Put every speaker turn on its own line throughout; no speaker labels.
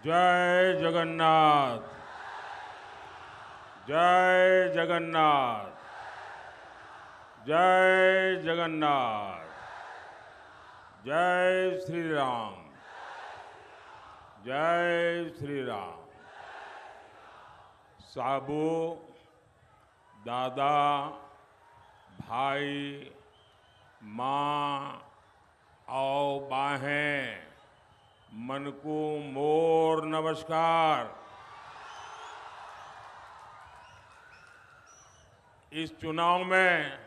जय जगन्नाथ। जय जगन्नाथ। जय जगन्नाथ। जय श्री राम। जय श्री राम। साबू, दादा, भाई, माँ और बाहें, मन को मोर नमस्कार। इस चुनाव में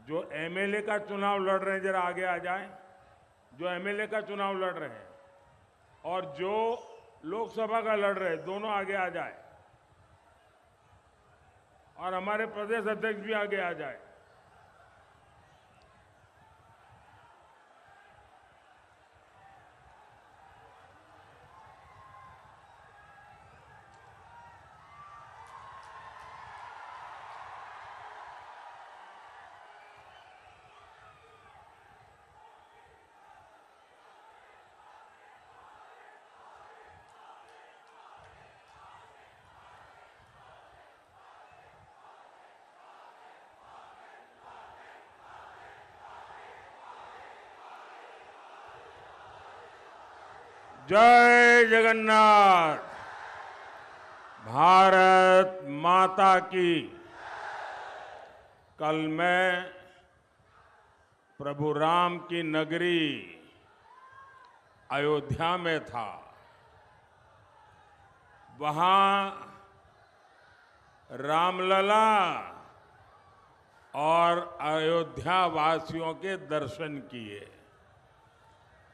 जो एमएलए का चुनाव लड़ रहे हैं, जरा आगे आ जाएं। जो एमएलए का चुनाव लड़ रहे हैं और जो लोकसभा का लड़ रहे हैं, दोनों आगे आ जाए। और हमारे प्रदेश अध्यक्ष भी आगे आ जाए। जय जगन्नाथ। भारत माता की। कल मैं प्रभु राम की नगरी अयोध्या में था। वहां रामलला और अयोध्या वासियों के दर्शन किए।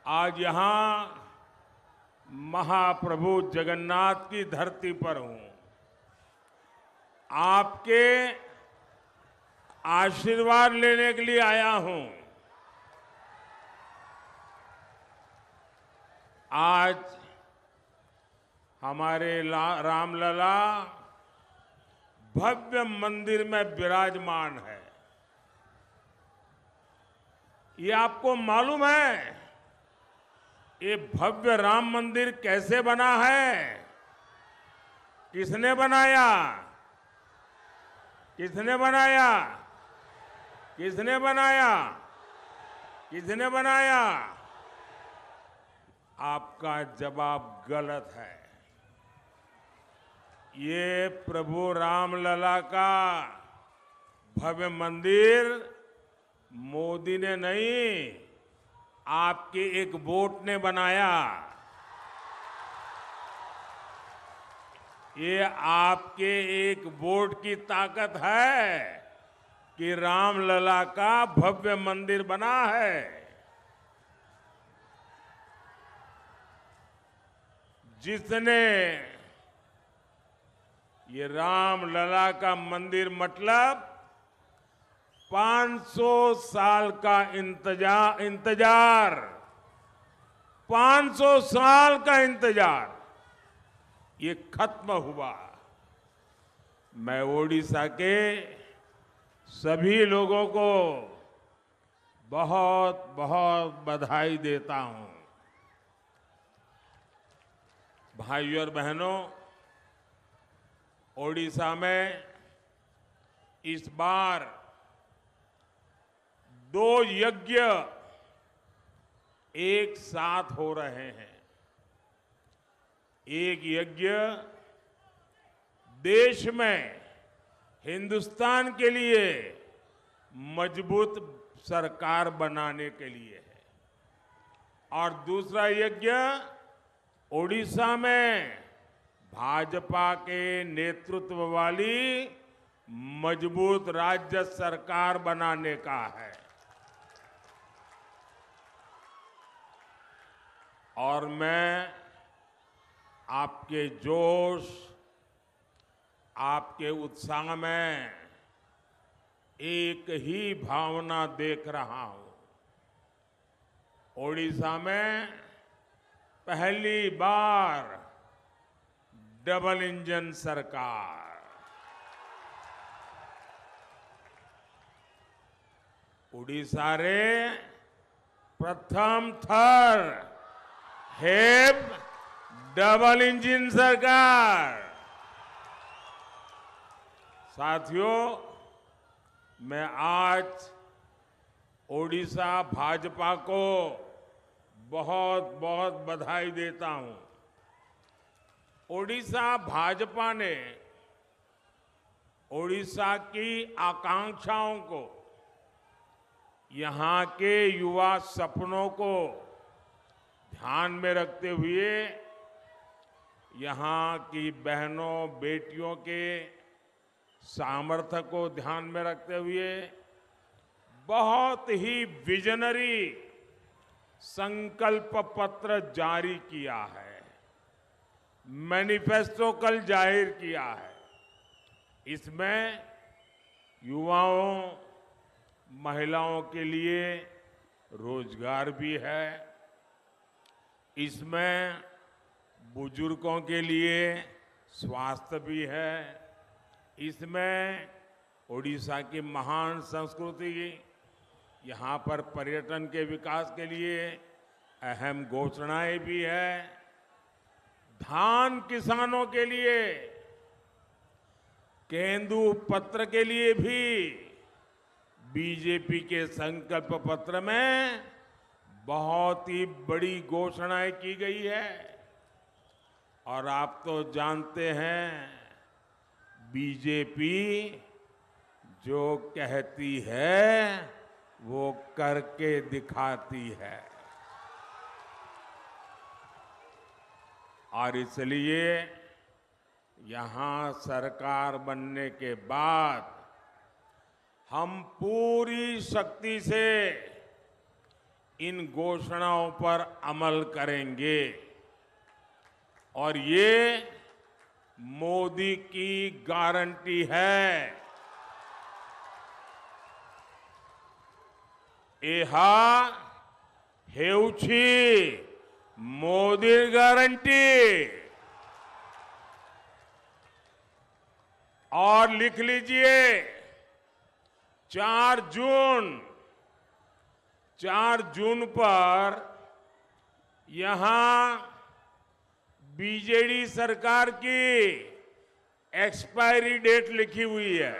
आज यहां महाप्रभु जगन्नाथ की धरती पर हूं। आपके आशीर्वाद लेने के लिए आया हूं। आज हमारे रामलला भव्य मंदिर में विराजमान है। ये आपको मालूम है ये भव्य राम मंदिर कैसे बना है? किसने बनाया? किसने बनाया? किसने बनाया? किसने बनाया? आपका जवाब गलत है। ये प्रभु रामलला का भव्य मंदिर मोदी ने नहीं, आपके एक वोट ने बनाया। ये आपके एक वोट की ताकत है कि रामलला का भव्य मंदिर बना है। जिसने ये रामलला का मंदिर मतलब 500 साल का इंतजार 500 साल का इंतजार ये खत्म हुआ। मैं ओडिशा के सभी लोगों को बहुत बहुत बधाई देता हूं। भाइयों और बहनों, ओडिशा में इस बार 2 यज्ञ एक साथ हो रहे हैं। एक यज्ञ देश में हिंदुस्तान के लिए मजबूत सरकार बनाने के लिए है और दूसरा यज्ञ ओडिशा में भाजपा के नेतृत्व वाली मजबूत राज्य सरकार बनाने का है। और मैं आपके जोश, आपके उत्साह में एक ही भावना देख रहा हूं। ओडिशा में पहली बार डबल इंजन सरकार। ओडिशा रे प्रथम थर हेब डबल इंजन सरकार। साथियों, मैं आज ओडिशा भाजपा को बहुत बहुत बधाई देता हूं। ओडिशा भाजपा ने ओडिशा की आकांक्षाओं को, यहां के युवा सपनों को ध्यान में रखते हुए यहां की बहनों बेटियों के सामर्थ्य को ध्यान में रखते हुए बहुत ही विजनरी संकल्प पत्र जारी किया है, मैनिफेस्टो कल जाहिर किया है। इसमें युवाओं, महिलाओं के लिए रोजगार भी है, इसमें बुजुर्गों के लिए स्वास्थ्य भी है, इसमें ओडिशा की महान संस्कृति, यहाँ पर पर्यटन के विकास के लिए अहम घोषणाएं भी है। धान किसानों के लिए केंदु पत्र के लिए भी बीजेपी के संकल्प पत्र में बहुत ही बड़ी घोषणाएं की गई है। और आप तो जानते हैं, बीजेपी जो कहती है वो करके दिखाती है। और इसलिए यहां सरकार बनने के बाद हम पूरी शक्ति से इन घोषणाओं पर अमल करेंगे। और ये मोदी की गारंटी है। एहा हेउछि मोदी गारंटी। और लिख लीजिए, 4 जून पर यहां बीजेडी सरकार की एक्सपायरी डेट लिखी हुई है।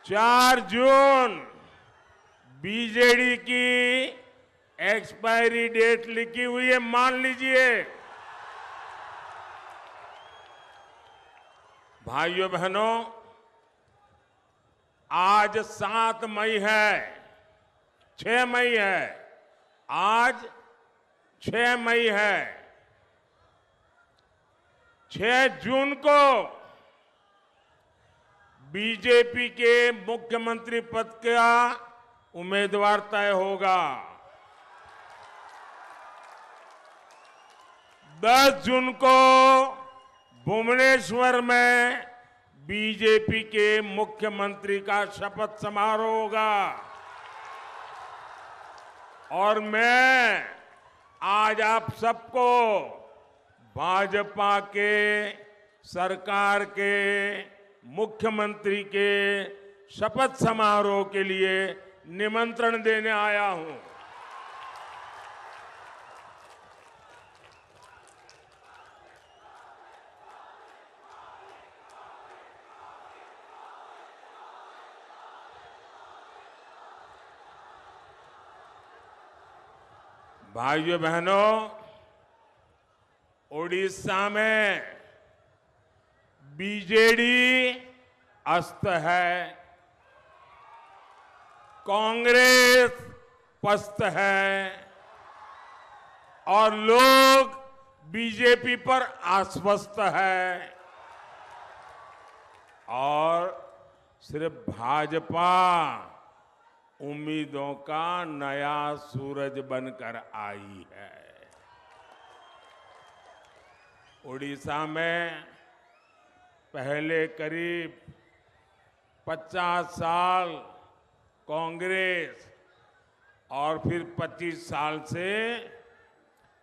चार जून बीजेडी की एक्सपायरी डेट लिखी हुई है, मान लीजिए। भाइयों बहनों, आज 7 मई है, 6 मई है, आज 6 मई है। 6 जून को बीजेपी के मुख्यमंत्री पद का उम्मीदवार तय होगा। 10 जून को भुवनेश्वर में बीजेपी के मुख्यमंत्री का शपथ समारोह होगा। और मैं आज आप सबको भाजपा के सरकार के मुख्यमंत्री के शपथ समारोह के लिए निमंत्रण देने आया हूं। भाइयों बहनों, ओडिशा में बीजेडी अस्त है, कांग्रेस पस्त है और लोग बीजेपी पर आश्वस्त है। और सिर्फ भाजपा उम्मीदों का नया सूरज बनकर आई है। ओडिशा में पहले करीब 50 साल कांग्रेस और फिर 25 साल से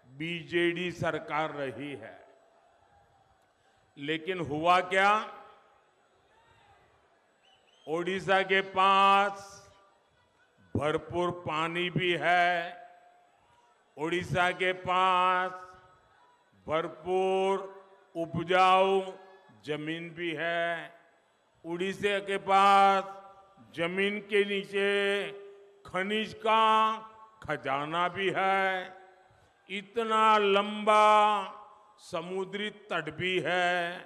बीजेडी सरकार रही है। लेकिन हुआ क्या? ओडिशा के पास भरपूर पानी भी है, ओडिशा के पास भरपूर उपजाऊ जमीन भी है, उड़ीसा के पास जमीन के नीचे खनिज का खजाना भी है, इतना लंबा समुद्री तट भी है,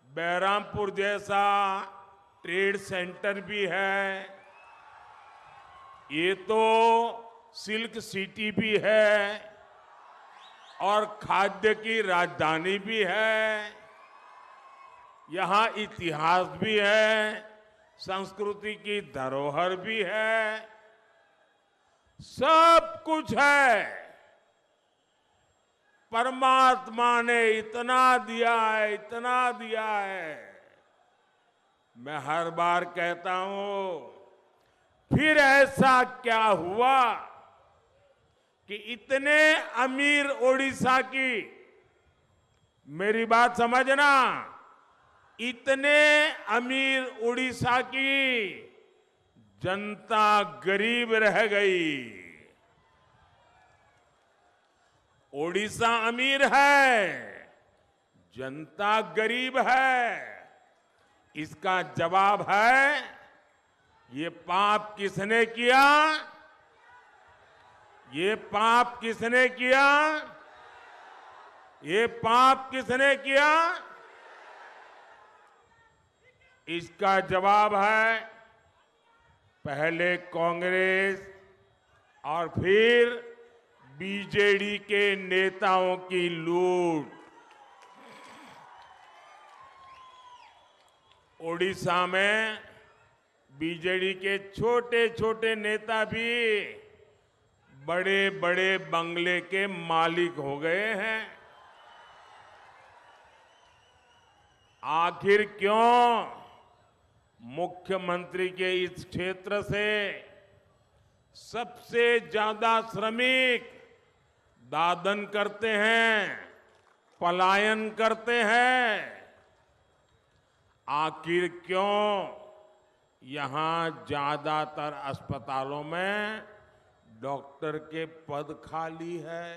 बहरामपुर जैसा ट्रेड सेंटर भी है, ये तो सिल्क सिटी भी है और खाद्य की राजधानी भी है। यहाँ इतिहास भी है, संस्कृति की धरोहर भी है, सब कुछ है। परमात्मा ने इतना दिया है, इतना दिया है। मैं हर बार कहता हूं, फिर ऐसा क्या हुआ कि इतने अमीर ओडिशा की, मेरी बात समझना, इतने अमीर उड़ीसा की जनता गरीब रह गई। ओडिशा अमीर है, जनता गरीब है। इसका जवाब है, ये पाप किसने किया? ये पाप किसने किया? ये पाप किसने किया? इसका जवाब है, पहले कांग्रेस और फिर बीजेडी के नेताओं की लूट। ओडिशा में बीजेडी के छोटे छोटे नेता भी बड़े बड़े बंगले के मालिक हो गए हैं। आखिर क्यों? मुख्यमंत्री के इस क्षेत्र से सबसे ज्यादा श्रमिक दादन करते हैं, पलायन करते हैं। आखिर क्यों यहां ज्यादातर अस्पतालों में डॉक्टर के पद खाली है?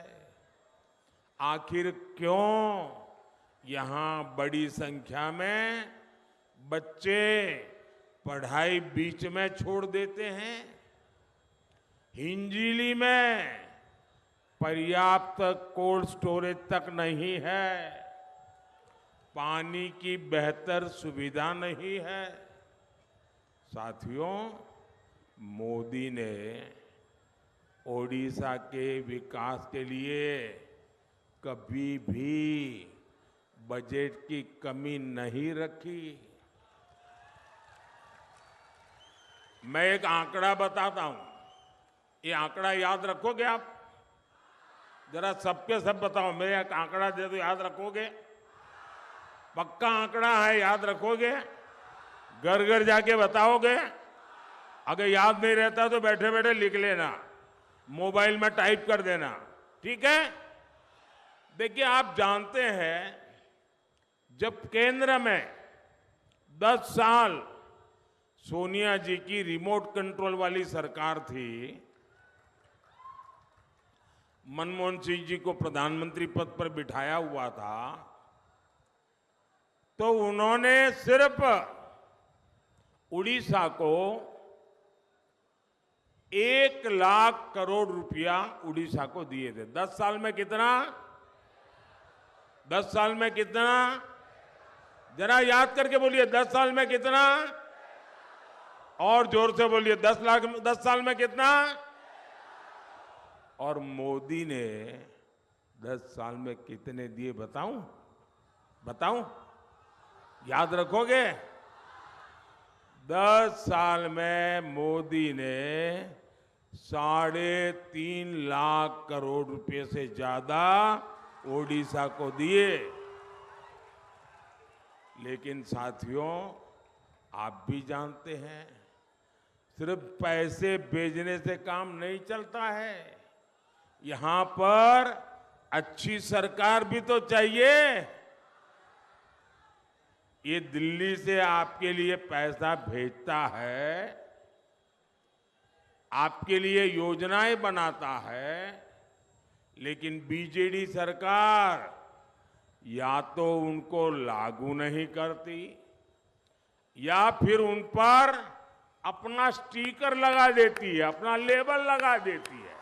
आखिर क्यों यहां बड़ी संख्या में बच्चे पढ़ाई बीच में छोड़ देते हैं? हिंजीली में पर्याप्त कोल्ड स्टोरेज तक नहीं है, पानी की बेहतर सुविधा नहीं है। साथियों, मोदी ने ओडिशा के विकास के लिए कभी भी बजट की कमी नहीं रखी। मैं एक आंकड़ा बताता हूं, ये आंकड़ा याद रखोगे आप? जरा सबके सब बताओ, मैं एक आंकड़ा दे दो, याद रखोगे? पक्का आंकड़ा है, याद रखोगे? घर घर जाके बताओगे? अगर याद नहीं रहता तो बैठे बैठे लिख लेना, मोबाइल में टाइप कर देना, ठीक है? देखिए, आप जानते हैं, जब केंद्र में 10 साल सोनिया जी की रिमोट कंट्रोल वाली सरकार थी, मनमोहन सिंह जी को प्रधानमंत्री पद पर बिठाया हुआ था, तो उन्होंने सिर्फ उड़ीसा को 1 लाख करोड़ रुपया उड़ीसा को दिए थे। 10 साल में कितना? 10 साल में कितना? जरा याद करके बोलिए, 10 साल में कितना? और जोर से बोलिए, 10 साल में कितना? और मोदी ने 10 साल में कितने दिए बताऊं? बताऊं? याद रखोगे? 10 साल में मोदी ने 3.5 लाख करोड़ रुपए से ज्यादा ओडिशा को दिए। लेकिन साथियों, आप भी जानते हैं, सिर्फ पैसे भेजने से काम नहीं चलता है। यहां पर अच्छी सरकार भी तो चाहिए। ये दिल्ली से आपके लिए पैसा भेजता है, आपके लिए योजनाएं बनाता है, लेकिन बीजेडी सरकार या तो उनको लागू नहीं करती या फिर उन पर अपना स्टिकर लगा देती है, अपना लेबल लगा देती है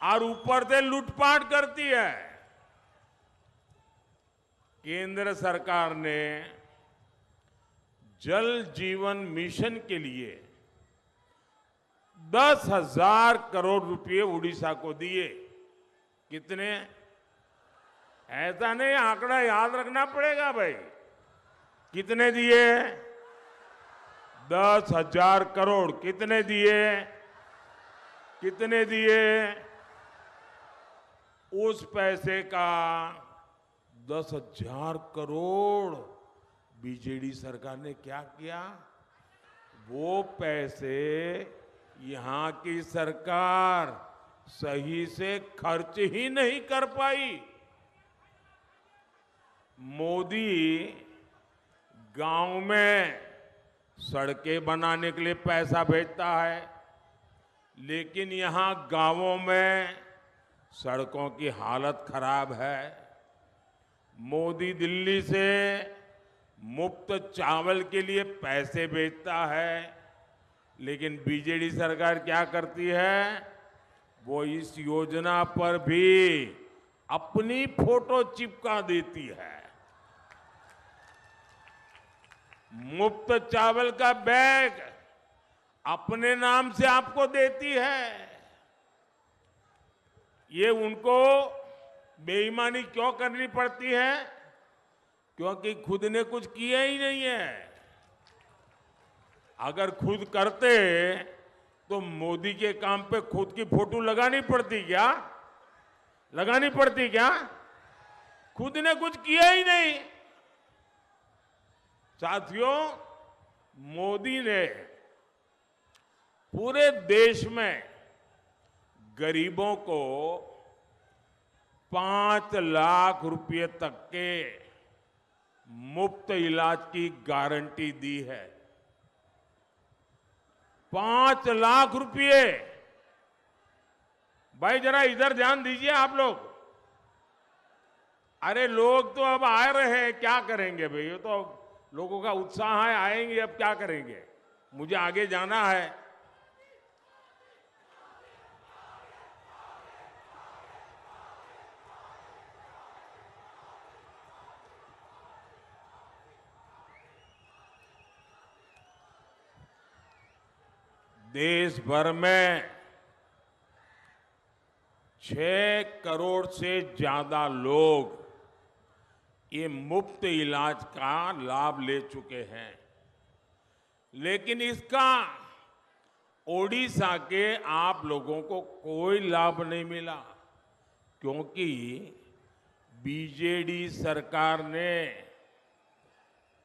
और ऊपर से लूटपाट करती है। केंद्र सरकार ने जल जीवन मिशन के लिए 10,000 करोड़ रुपए उड़ीसा को दिए। कितने? ऐसा नहीं, आंकड़ा याद रखना पड़ेगा भाई। कितने दिए? 10,000 करोड़। कितने दिए? कितने दिए? उस पैसे का 10,000 करोड़ बीजेडी सरकार ने क्या किया? वो पैसे यहां की सरकार सही से खर्च ही नहीं कर पाई। मोदी गांव में सड़कें बनाने के लिए पैसा भेजता है, लेकिन यहां गांवों में सड़कों की हालत खराब है। मोदी दिल्ली से मुफ्त चावल के लिए पैसे भेजता है, लेकिन बीजेडी सरकार क्या करती है? वो इस योजना पर भी अपनी फोटो चिपका देती है। मुफ्त चावल का बैग अपने नाम से आपको देती है। ये उनको बेईमानी क्यों करनी पड़ती है? क्योंकि खुद ने कुछ किया ही नहीं है। अगर खुद करते तो मोदी के काम पे खुद की फोटो लगानी पड़ती क्या? लगानी पड़ती क्या? खुद ने कुछ किया ही नहीं। साथियों, मोदी ने पूरे देश में गरीबों को 5 लाख रुपए तक के मुफ्त इलाज की गारंटी दी है। 5 लाख रुपए। भाई जरा इधर ध्यान दीजिए आप लोग। अरे लोग तो अब आ रहे हैं, क्या करेंगे भाई? ये तो लोगों का उत्साह है, आएंगे, अब क्या करेंगे? मुझे आगे जाना है। देश भर में 6 करोड़ से ज्यादा लोग ये मुफ्त इलाज का लाभ ले चुके हैं, लेकिन इसका ओडिशा के आप लोगों को कोई लाभ नहीं मिला, क्योंकि बीजेडी सरकार ने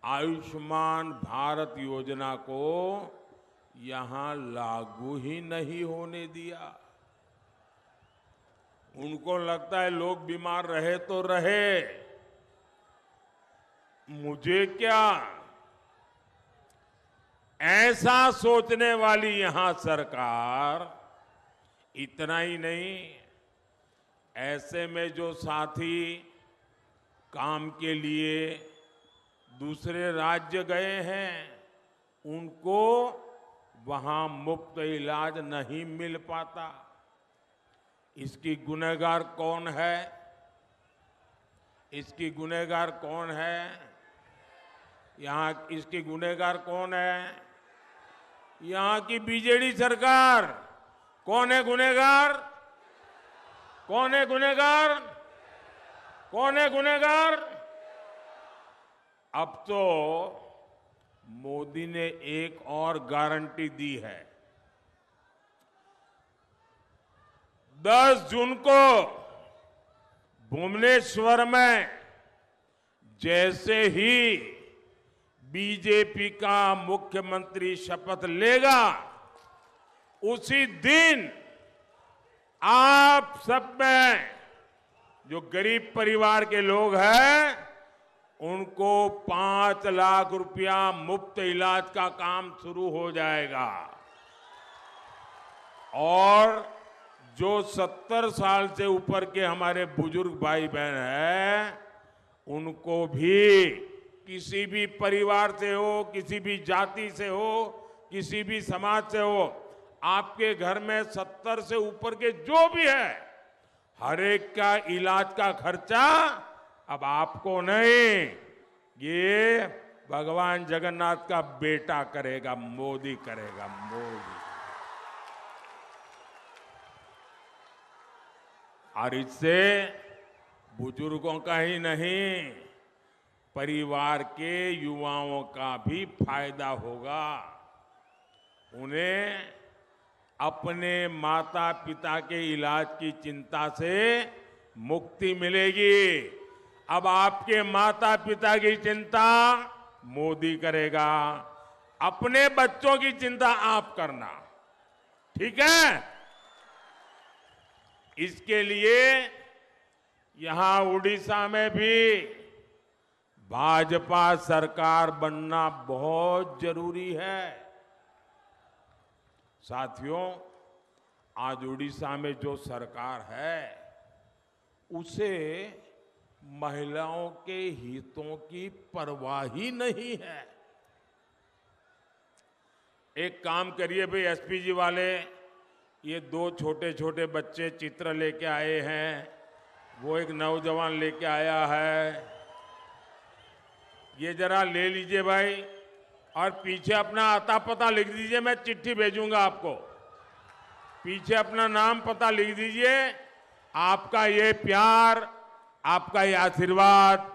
आयुष्मान भारत योजना को यहां लागू ही नहीं होने दिया। उनको लगता है लोग बीमार रहे तो रहे, मुझे क्या। ऐसा सोचने वाली यहां सरकार। इतना ही नहीं, ऐसे में जो साथी काम के लिए दूसरे राज्य गए हैं, उनको वहां मुफ्त इलाज नहीं मिल पाता। इसकी गुनहगार कौन है? इसकी गुनहगार कौन है? यहां इसकी गुनहगार कौन है? यहां की बीजेडी सरकार। कौन है गुनहगार? कौन है गुनहगार? कौन है गुनहगार? अब तो मोदी ने एक और गारंटी दी है। 10 जून को भुवनेश्वर में जैसे ही बीजेपी का मुख्यमंत्री शपथ लेगा, उसी दिन आप सब में जो गरीब परिवार के लोग हैं उनको 5 लाख रुपया मुफ्त इलाज का काम शुरू हो जाएगा। और जो 70 साल से ऊपर के हमारे बुजुर्ग भाई बहन हैं उनको भी, किसी भी परिवार से हो, किसी भी जाति से हो, किसी भी समाज से हो, आपके घर में 70 से ऊपर के जो भी है, हर एक का इलाज का खर्चा अब आपको नहीं, ये भगवान जगन्नाथ का बेटा करेगा, मोदी करेगा, मोदी। और इससे बुजुर्गों का ही नहीं, परिवार के युवाओं का भी फायदा होगा। उन्हें अपने माता पिता के इलाज की चिंता से मुक्ति मिलेगी। अब आपके माता पिता की चिंता मोदी करेगा, अपने बच्चों की चिंता आप करना, ठीक है? इसके लिए यहां उड़ीसा में भी भाजपा सरकार बनना बहुत जरूरी है। साथियों, आज उड़ीसा में जो सरकार है उसे महिलाओं के हितों की परवाह ही नहीं है। एक काम करिए भाई, एसपीजी वाले, ये 2 छोटे छोटे बच्चे चित्र लेके आए हैं, वो एक नौजवान लेके आया है, ये जरा ले लीजिए भाई, और पीछे अपना आता पता लिख दीजिए, मैं चिट्ठी भेजूंगा आपको। पीछे अपना नाम पता लिख दीजिए। आपका ये प्यार, आपका ये आशीर्वाद,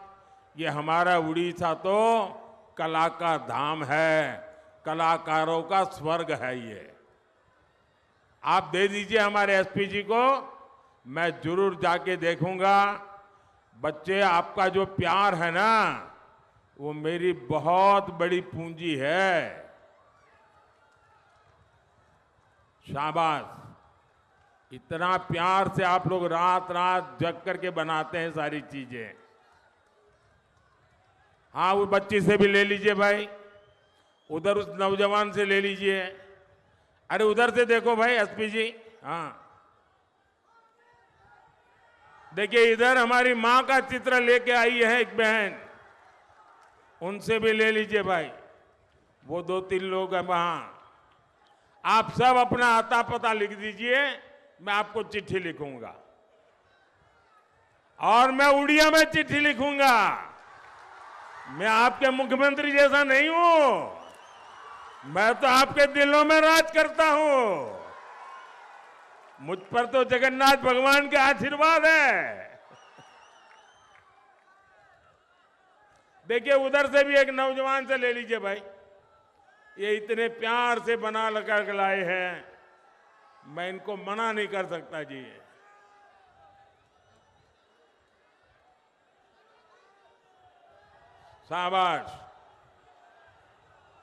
ये हमारा उड़ीसा तो कला का धाम है, कलाकारों का स्वर्ग है। ये आप दे दीजिए हमारे एसपी जी को, मैं जरूर जाके देखूंगा। बच्चे, आपका जो प्यार है ना, वो मेरी बहुत बड़ी पूंजी है। शाबाश, इतना प्यार से आप लोग रात रात जग करके बनाते हैं सारी चीजें। हाँ, वो बच्ची से भी ले लीजिए भाई, उधर उस नौजवान से ले लीजिए। अरे उधर से देखो भाई एसपी जी, हाँ देखिए, इधर हमारी मां का चित्र लेके आई है एक बहन, उनसे भी ले लीजिए भाई। वो 2-3 लोग हैं वहां। आप सब अपना आता पता लिख दीजिए, मैं आपको चिट्ठी लिखूंगा, और मैं उड़िया में चिट्ठी लिखूंगा। मैं आपके मुख्यमंत्री जैसा नहीं हूं, मैं तो आपके दिलों में राज करता हूं। मुझ पर तो जगन्नाथ भगवान के आशीर्वाद है। देखिए, उधर से भी एक नौजवान से ले लीजिए भाई, ये इतने प्यार से बना लगा लाए हैं, मैं इनको मना नहीं कर सकता जी। शाबाश।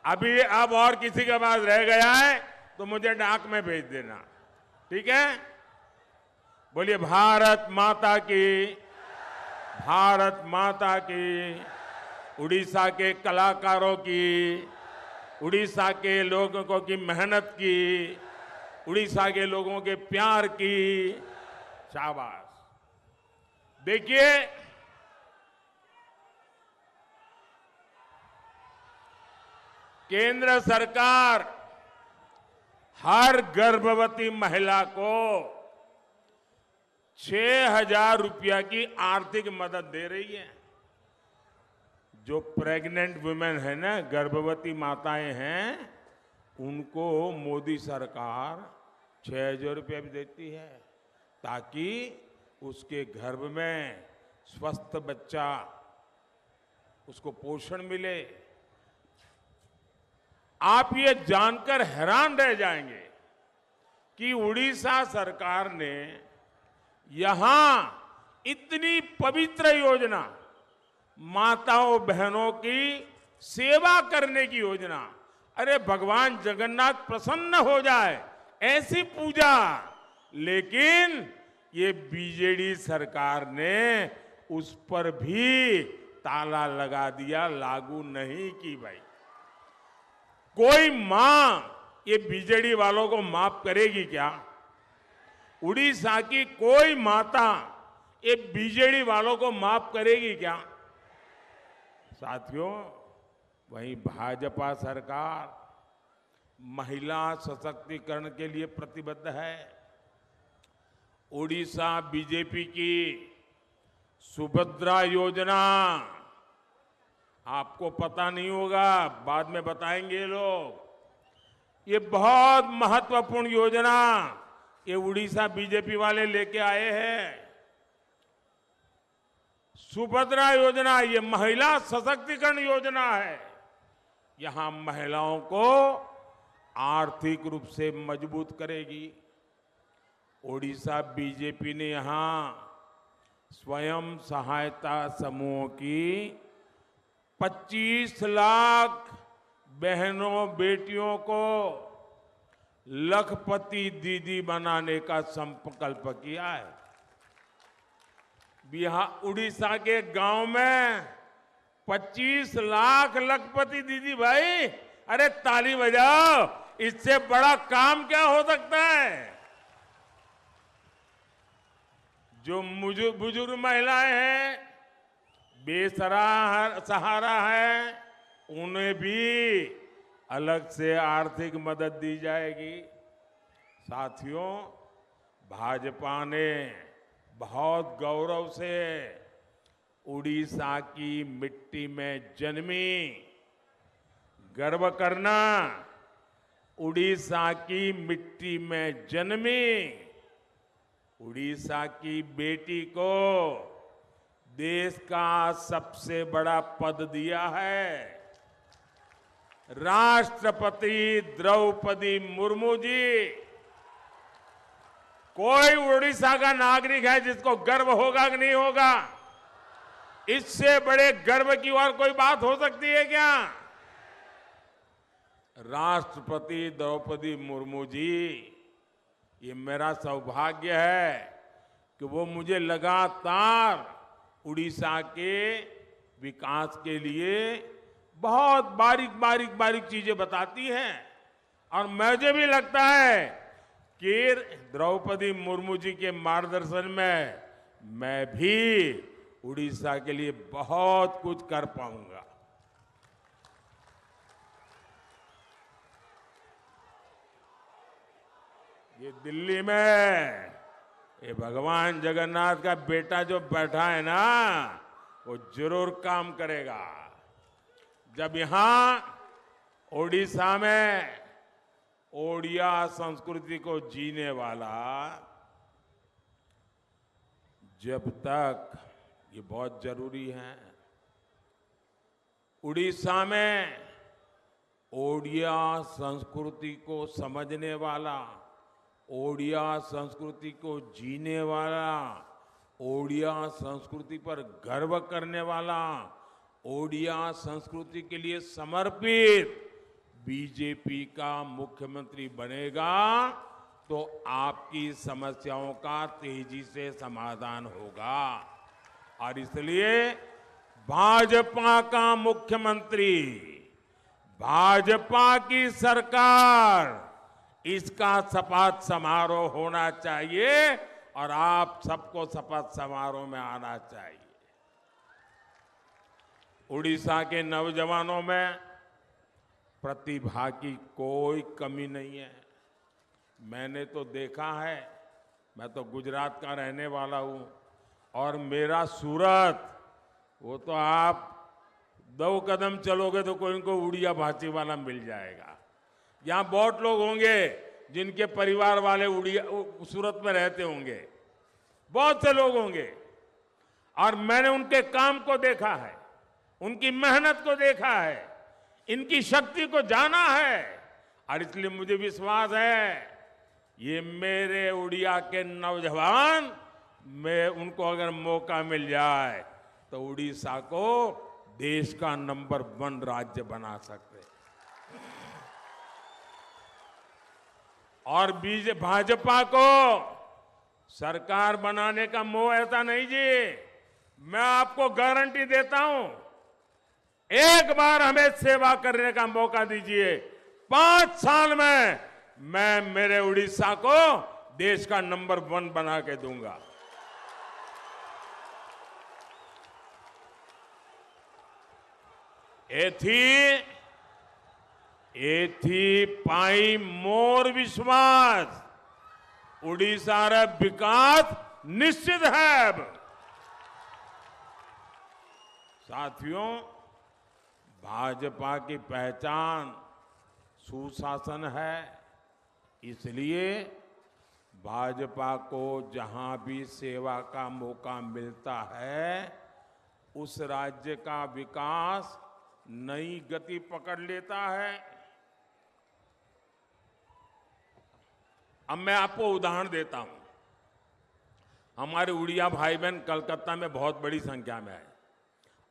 अब और किसी के पास रह गया है तो मुझे डाक में भेज देना, ठीक है? बोलिए भारत माता की, भारत माता की। उड़ीसा के कलाकारों की, उड़ीसा के लोगों की मेहनत की, उड़ीसा के लोगों के प्यार की। शाबाश। देखिए, केंद्र सरकार हर गर्भवती महिला को 6,000 रुपया की आर्थिक मदद दे रही है। जो प्रेग्नेंट वुमेन है ना, गर्भवती माताएं हैं, उनको मोदी सरकार 6,000 रुपया भी देती है, ताकि उसके गर्भ में स्वस्थ बच्चा, उसको पोषण मिले। आप ये जानकर हैरान रह जाएंगे कि उड़ीसा सरकार ने यहां इतनी पवित्र योजना माताओं बहनों की सेवा करने की योजना। अरे भगवान जगन्नाथ प्रसन्न हो जाए ऐसी पूजा, लेकिन ये बीजेडी सरकार ने उस पर भी ताला लगा दिया, लागू नहीं की भाई। कोई मां ये बीजेडी वालों को माफ करेगी क्या? उड़ीसा की कोई माता ये बीजेडी वालों को माफ करेगी क्या? साथियों, वहीं भाजपा सरकार महिला सशक्तिकरण के लिए प्रतिबद्ध है। उड़ीसा बीजेपी की सुभद्रा योजना, आपको पता नहीं होगा, बाद में बताएंगे लोग। ये बहुत महत्वपूर्ण योजना ये उड़ीसा बीजेपी वाले लेके आए हैं। सुभद्रा योजना ये महिला सशक्तिकरण योजना है। यहां महिलाओं को आर्थिक रूप से मजबूत करेगी। ओडिशा बीजेपी ने यहां स्वयं सहायता समूहों की 25 लाख बहनों बेटियों को लखपति दीदी बनाने का संकल्प किया है। बिहार उड़ीसा के गांव में 25 लाख लखपति दीदी भाई, अरे ताली बजाओ, इससे बड़ा काम क्या हो सकता है। जो बुजुर्ग महिलाएं हैं, बेसहारा है, उन्हें भी अलग से आर्थिक मदद दी जाएगी। साथियों, भाजपा ने बहुत गौरव से उड़ीसा की मिट्टी में जन्मी, गर्व करना, उड़ीसा की मिट्टी में जन्मी उड़ीसा की बेटी को देश का सबसे बड़ा पद दिया है। राष्ट्रपति द्रौपदी मुर्मू जी, कोई उड़ीसा का नागरिक है जिसको गर्व होगा कि नहीं होगा? इससे बड़े गर्व की और कोई बात हो सकती है क्या? राष्ट्रपति द्रौपदी मुर्मू जी, ये मेरा सौभाग्य है कि वो मुझे लगातार उड़ीसा के विकास के लिए बहुत बारीक चीजें बताती हैं। और मुझे भी लगता है कि द्रौपदी मुर्मू जी के मार्गदर्शन में मैं भी उड़ीसा के लिए बहुत कुछ कर पाऊंगा। ये दिल्ली में ये भगवान जगन्नाथ का बेटा जो बैठा है ना, वो जरूर काम करेगा। जब यहां ओडिशा में ओडिया संस्कृति को जीने वाला, जब तक ये बहुत जरूरी है, उड़ीसा में ओडिया संस्कृति को समझने वाला, ओडिया संस्कृति को जीने वाला, ओडिया संस्कृति पर गर्व करने वाला, ओडिया संस्कृति के लिए समर्पित बीजेपी का मुख्यमंत्री बनेगा तो आपकी समस्याओं का तेजी से समाधान होगा। और इसलिए भाजपा का मुख्यमंत्री, भाजपा की सरकार, इसका शपथ समारोह होना चाहिए और आप सबको शपथ समारोह में आना चाहिए। उड़ीसा के नौजवानों में प्रतिभा की कोई कमी नहीं है। मैंने तो देखा है, मैं तो गुजरात का रहने वाला हूं और मेरा सूरत, वो तो आप 2 कदम चलोगे तो कोई इनको उड़िया भाषी वाला मिल जाएगा। यहां बहुत लोग होंगे जिनके परिवार वाले उड़िया सूरत में रहते होंगे, बहुत से लोग होंगे, और मैंने उनके काम को देखा है, उनकी मेहनत को देखा है, इनकी शक्ति को जाना है। और इसलिए मुझे विश्वास है ये मेरे उड़िया के नौजवान, मैं उनको अगर मौका मिल जाए तो उड़ीसा को देश का नंबर 1 राज्य बना सकते हैं। और भाजपा को सरकार बनाने का मोह ऐसा नहीं जी। मैं आपको गारंटी देता हूं, एक बार हमें सेवा करने का मौका दीजिए, 5 साल में मैं मेरे उड़ीसा को देश का नंबर 1 बना के दूंगा। एथी पाई मोर विश्वास, उड़ीसा रे विकास निश्चित है। साथियों, भाजपा की पहचान सुशासन है, इसलिए भाजपा को जहां भी सेवा का मौका मिलता है, उस राज्य का विकास नई गति पकड़ लेता है। अब मैं आपको उदाहरण देता हूं। हमारे उड़िया भाई बहन कलकत्ता में बहुत बड़ी संख्या में है।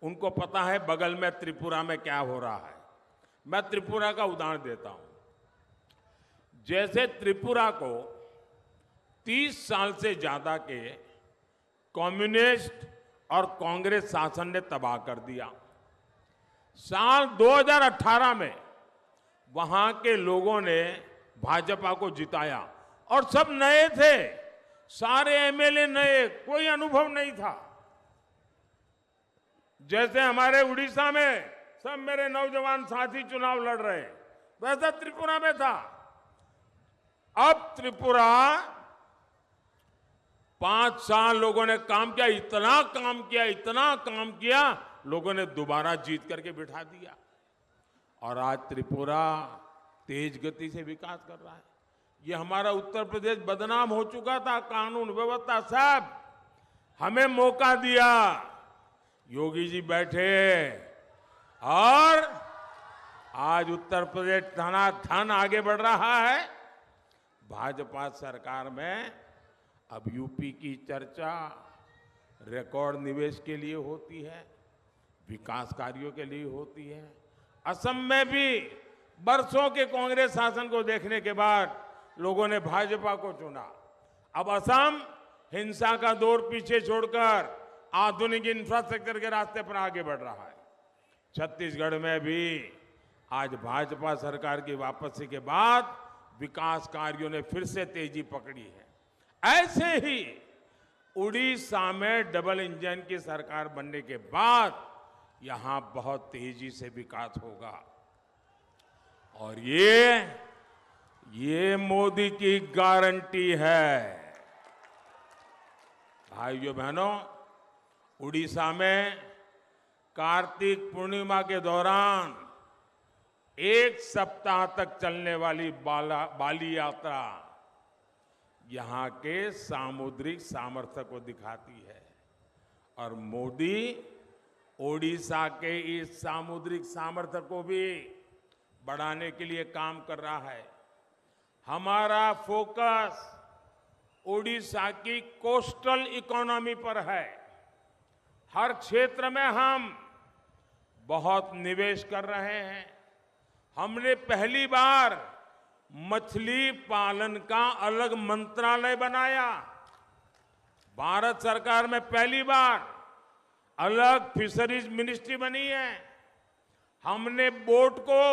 उनको पता है बगल में त्रिपुरा में क्या हो रहा है। मैं त्रिपुरा का उदाहरण देता हूं। जैसे त्रिपुरा को 30 साल से ज्यादा के कम्युनिस्ट और कांग्रेस शासन ने तबाह कर दिया। साल 2018 में वहां के लोगों ने भाजपा को जिताया और सब नए थे, सारे एमएलए नए, कोई अनुभव नहीं था। जैसे हमारे उड़ीसा में सब मेरे नौजवान साथी चुनाव लड़ रहे, वैसा त्रिपुरा में था। अब त्रिपुरा 5 साल लोगों ने काम किया, इतना काम किया, लोगों ने दोबारा जीत करके बिठा दिया और आज त्रिपुरा तेज गति से विकास कर रहा है। ये हमारा उत्तर प्रदेश बदनाम हो चुका था, कानून व्यवस्था सब। हमें मौका दिया, योगी जी बैठे और आज उत्तर प्रदेश धनाधन आगे बढ़ रहा है। भाजपा सरकार में अब यूपी की चर्चा रिकॉर्ड निवेश के लिए होती है, विकास कार्यों के लिए होती है। असम में भी बरसों के कांग्रेस शासन को देखने के बाद लोगों ने भाजपा को चुना। अब असम हिंसा का दौर पीछे छोड़कर आधुनिक इंफ्रास्ट्रक्चर के रास्ते पर आगे बढ़ रहा है। छत्तीसगढ़ में भी आज भाजपा सरकार की वापसी के बाद विकास कार्यों ने फिर से तेजी पकड़ी है। ऐसे ही उड़ीसा में डबल इंजन की सरकार बनने के बाद यहां बहुत तेजी से विकास होगा और ये मोदी की गारंटी है। भाइयों बहनों, उड़ीसा में कार्तिक पूर्णिमा के दौरान 1 सप्ताह तक चलने वाली बाली यात्रा यहां के सामुद्रिक सामर्थ्य को दिखाती है और मोदी ओडिशा के इस सामुद्रिक सामर्थ्य को भी बढ़ाने के लिए काम कर रहा है। हमारा फोकस ओडिशा की कोस्टल इकोनॉमी पर है। हर क्षेत्र में हम बहुत निवेश कर रहे हैं। हमने पहली बार मछली पालन का अलग मंत्रालय बनाया। भारत सरकार में पहली बार अलग फिशरीज मिनिस्ट्री बनी है। हमने बोट को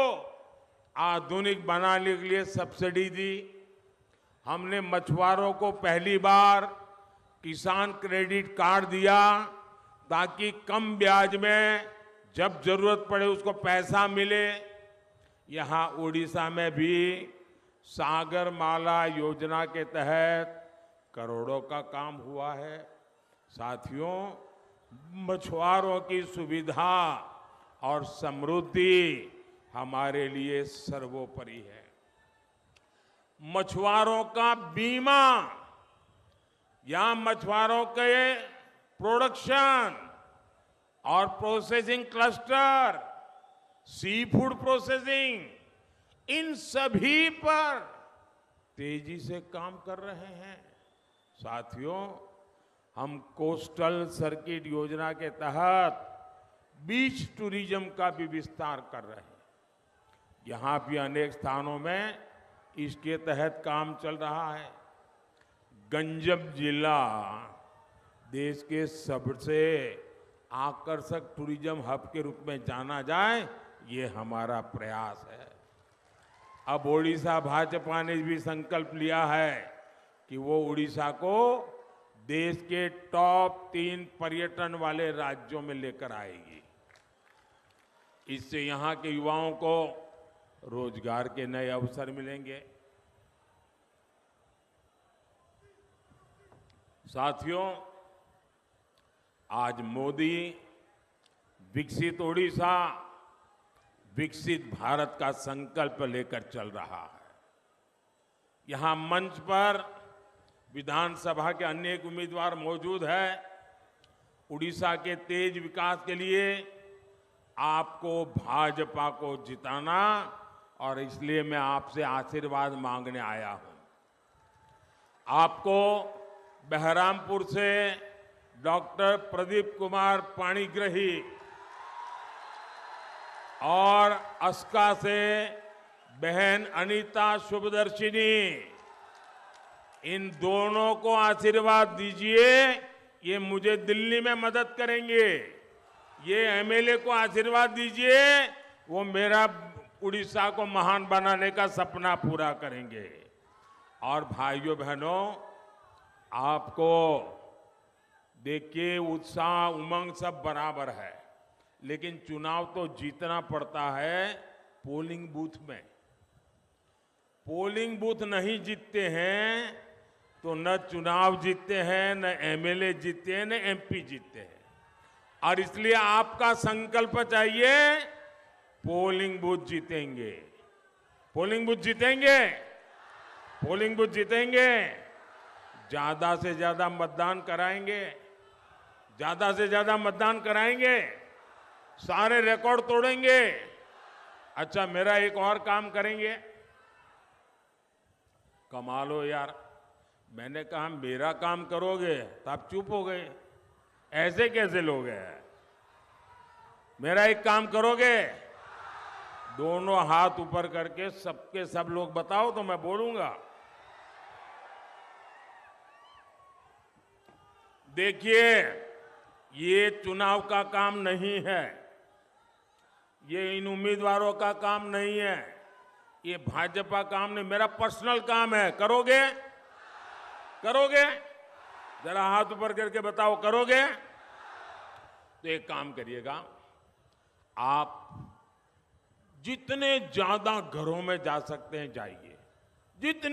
आधुनिक बनाने के लिए सब्सिडी दी। हमने मछुआरों को पहली बार किसान क्रेडिट कार्ड दिया ताकि कम ब्याज में जब जरूरत पड़े उसको पैसा मिले। यहां उड़ीसा में भी सागरमाला योजना के तहत करोड़ों का काम हुआ है। साथियों, मछुआरों की सुविधा और समृद्धि हमारे लिए सर्वोपरि है। मछुआरों का बीमा या मछुआरों के प्रोडक्शन और processing cluster, sea food processing, इन सभी पर तेजी से काम कर रहे हैं। साथियों, हम कोस्टल सर्किट योजना के तहत बीच टूरिज्म का भी विस्तार कर रहे हैं। यहां भी अनेक स्थानों में इसके तहत काम चल रहा है। गंजम जिला देश के सबसे आकर्षक टूरिज्म हब के रूप में जाना जाए, ये हमारा प्रयास है। अब ओडिशा भाजपा ने भी संकल्प लिया है कि वो उड़ीसा को देश के टॉप 3 पर्यटन वाले राज्यों में लेकर आएगी। इससे यहां के युवाओं को रोजगार के नए अवसर मिलेंगे। साथियों, आज मोदी विकसित ओडिशा, विकसित भारत का संकल्प लेकर चल रहा है। यहां मंच पर विधानसभा के अनेक उम्मीदवार मौजूद हैं। उड़ीसा के तेज विकास के लिए आपको भाजपा को जिताना, और इसलिए मैं आपसे आशीर्वाद मांगने आया हूं। आपको बहरामपुर से डॉक्टर प्रदीप कुमार पाणिग्राही और अस्का से बहन अनीता शुभदर्शिनी, इन दोनों को आशीर्वाद दीजिए। ये मुझे दिल्ली में मदद करेंगे। ये एमएलए को आशीर्वाद दीजिए, वो मेरा उड़ीसा को महान बनाने का सपना पूरा करेंगे। और भाइयों बहनों, आपको देखिए उत्साह उमंग सब बराबर है, लेकिन चुनाव तो जीतना पड़ता है पोलिंग बूथ में। पोलिंग बूथ नहीं जीतते हैं तो न चुनाव जीतते हैं, न एमएलए जीतते हैं, न एमपी जीतते हैं। और इसलिए आपका संकल्प चाहिए, पोलिंग बूथ जीतेंगे, पोलिंग बूथ जीतेंगे, पोलिंग बूथ जीतेंगे। ज्यादा से ज्यादा मतदान कराएंगे, ज्यादा से ज्यादा मतदान कराएंगे, सारे रिकॉर्ड तोड़ेंगे। अच्छा, मेरा एक और काम करेंगे। कमाल हो यार, मैंने कहा मेरा काम करोगे तो आप चुप हो गए। ऐसे कैसे लोग हैं? मेरा एक काम करोगे? दोनों हाथ ऊपर करके सबके सब लोग बताओ तो मैं बोलूंगा। देखिए, ये चुनाव का काम नहीं है, ये इन उम्मीदवारों का काम नहीं है, ये भाजपा काम नहीं, मेरा पर्सनल काम है। करोगे? करोगे? जरा हाथ ऊपर करके बताओ, करोगे? तो एक काम करिएगा, आप जितने ज्यादा घरों में जा सकते हैं जाइए, जितने